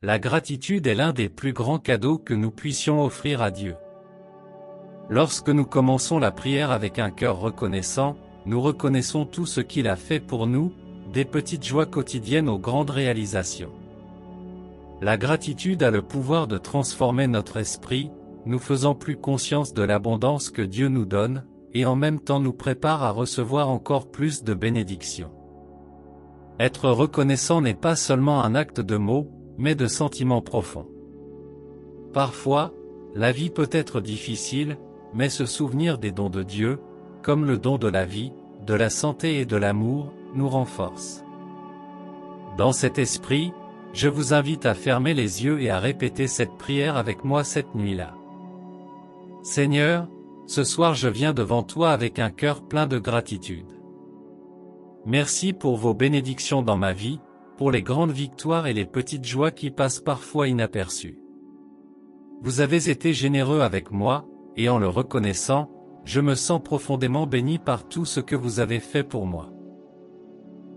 La gratitude est l'un des plus grands cadeaux que nous puissions offrir à Dieu. Lorsque nous commençons la prière avec un cœur reconnaissant, nous reconnaissons tout ce qu'il a fait pour nous, des petites joies quotidiennes aux grandes réalisations. La gratitude a le pouvoir de transformer notre esprit, nous faisant plus conscience de l'abondance que Dieu nous donne, et en même temps nous prépare à recevoir encore plus de bénédictions. Être reconnaissant n'est pas seulement un acte de mots, mais de sentiments profonds. Parfois, la vie peut être difficile, mais se souvenir des dons de Dieu, comme le don de la vie, de la santé et de l'amour, nous renforce. Dans cet esprit, je vous invite à fermer les yeux et à répéter cette prière avec moi cette nuit-là. Seigneur, ce soir je viens devant toi avec un cœur plein de gratitude. Merci pour vos bénédictions dans ma vie, pour les grandes victoires et les petites joies qui passent parfois inaperçues. Vous avez été généreux avec moi, et en le reconnaissant, je me sens profondément béni par tout ce que vous avez fait pour moi.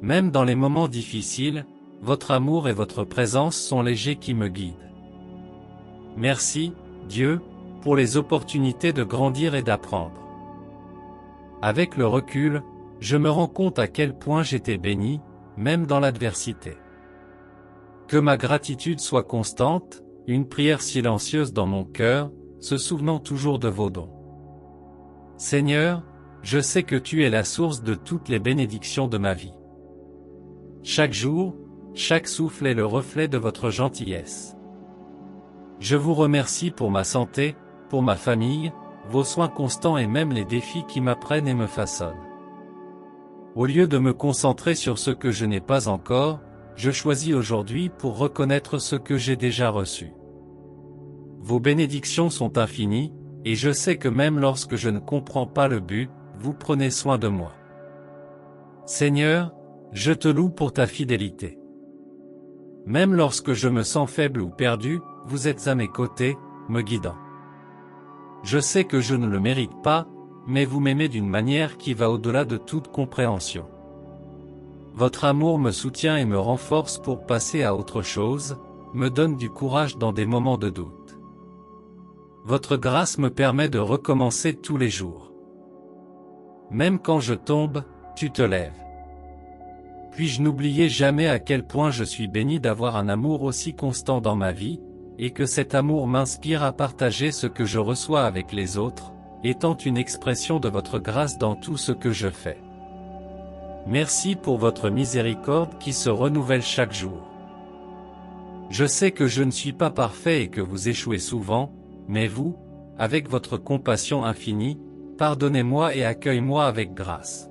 Même dans les moments difficiles, votre amour et votre présence sont légers qui me guident. Merci, Dieu, pour les opportunités de grandir et d'apprendre. Avec le recul, je me rends compte à quel point j'étais béni, même dans l'adversité. Que ma gratitude soit constante, une prière silencieuse dans mon cœur, se souvenant toujours de vos dons. Seigneur, je sais que tu es la source de toutes les bénédictions de ma vie. Chaque jour, chaque souffle est le reflet de votre gentillesse. Je vous remercie pour ma santé, pour ma famille, vos soins constants et même les défis qui m'apprennent et me façonnent. Au lieu de me concentrer sur ce que je n'ai pas encore, je choisis aujourd'hui pour reconnaître ce que j'ai déjà reçu. Vos bénédictions sont infinies, et je sais que même lorsque je ne comprends pas le but, vous prenez soin de moi. Seigneur, je te loue pour ta fidélité. Même lorsque je me sens faible ou perdu, vous êtes à mes côtés, me guidant. Je sais que je ne le mérite pas, mais vous m'aimez d'une manière qui va au-delà de toute compréhension. Votre amour me soutient et me renforce pour passer à autre chose, me donne du courage dans des moments de doute. Votre grâce me permet de recommencer tous les jours. Même quand je tombe, tu te lèves. Puis-je n'oublier jamais à quel point je suis béni d'avoir un amour aussi constant dans ma vie, et que cet amour m'inspire à partager ce que je reçois avec les autres, étant une expression de votre grâce dans tout ce que je fais. Merci pour votre miséricorde qui se renouvelle chaque jour. Je sais que je ne suis pas parfait et que vous échouez souvent, mais vous, avec votre compassion infinie, pardonnez-moi et accueille-moi avec grâce.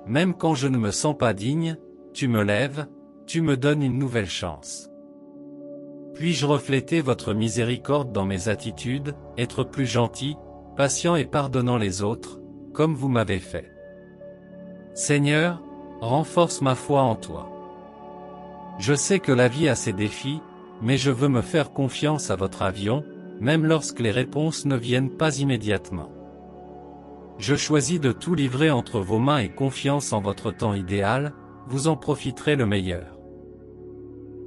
Même quand je ne me sens pas digne, tu me lèves, tu me donnes une nouvelle chance. Puis-je refléter votre miséricorde dans mes attitudes, être plus gentil, patient et pardonnant les autres, comme vous m'avez fait. Seigneur, renforce ma foi en toi. Je sais que la vie a ses défis, mais je veux me faire confiance à votre avion, même lorsque les réponses ne viennent pas immédiatement. Je choisis de tout livrer entre vos mains et confiance en votre temps idéal, vous en profiterez le meilleur.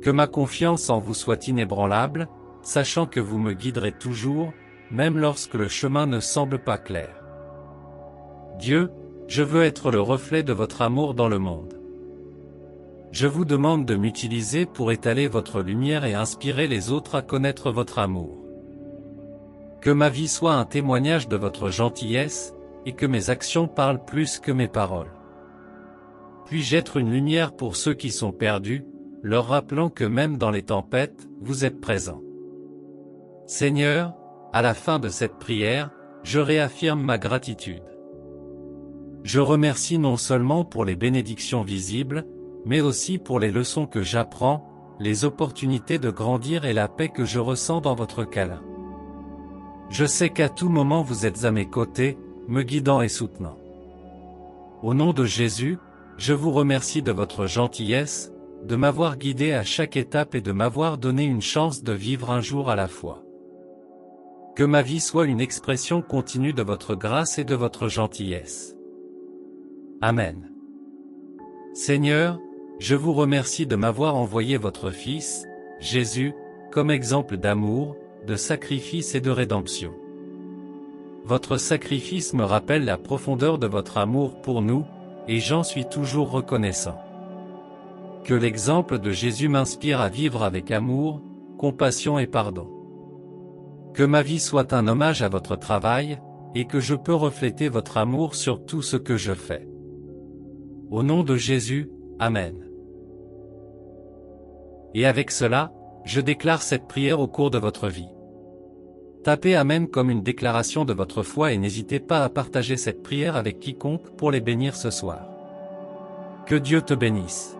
Que ma confiance en vous soit inébranlable, sachant que vous me guiderez toujours, même lorsque le chemin ne semble pas clair. Dieu, je veux être le reflet de votre amour dans le monde. Je vous demande de m'utiliser pour étaler votre lumière et inspirer les autres à connaître votre amour. Que ma vie soit un témoignage de votre gentillesse, et que mes actions parlent plus que mes paroles. Puis-je être une lumière pour ceux qui sont perdus, leur rappelant que même dans les tempêtes, vous êtes présent. Seigneur, à la fin de cette prière, je réaffirme ma gratitude. Je remercie non seulement pour les bénédictions visibles, mais aussi pour les leçons que j'apprends, les opportunités de grandir et la paix que je ressens dans votre câlin. Je sais qu'à tout moment vous êtes à mes côtés, me guidant et soutenant. Au nom de Jésus, je vous remercie de votre gentillesse, de m'avoir guidé à chaque étape et de m'avoir donné une chance de vivre un jour à la fois. Que ma vie soit une expression continue de votre grâce et de votre gentillesse. Amen. Seigneur, je vous remercie de m'avoir envoyé votre Fils, Jésus, comme exemple d'amour, de sacrifice et de rédemption. Votre sacrifice me rappelle la profondeur de votre amour pour nous, et j'en suis toujours reconnaissant. Que l'exemple de Jésus m'inspire à vivre avec amour, compassion et pardon. Que ma vie soit un hommage à votre travail, et que je peux refléter votre amour sur tout ce que je fais. Au nom de Jésus, Amen. Et avec cela, je déclare cette prière au cours de votre vie. Tapez Amen comme une déclaration de votre foi et n'hésitez pas à partager cette prière avec quiconque pour les bénir ce soir. Que Dieu te bénisse.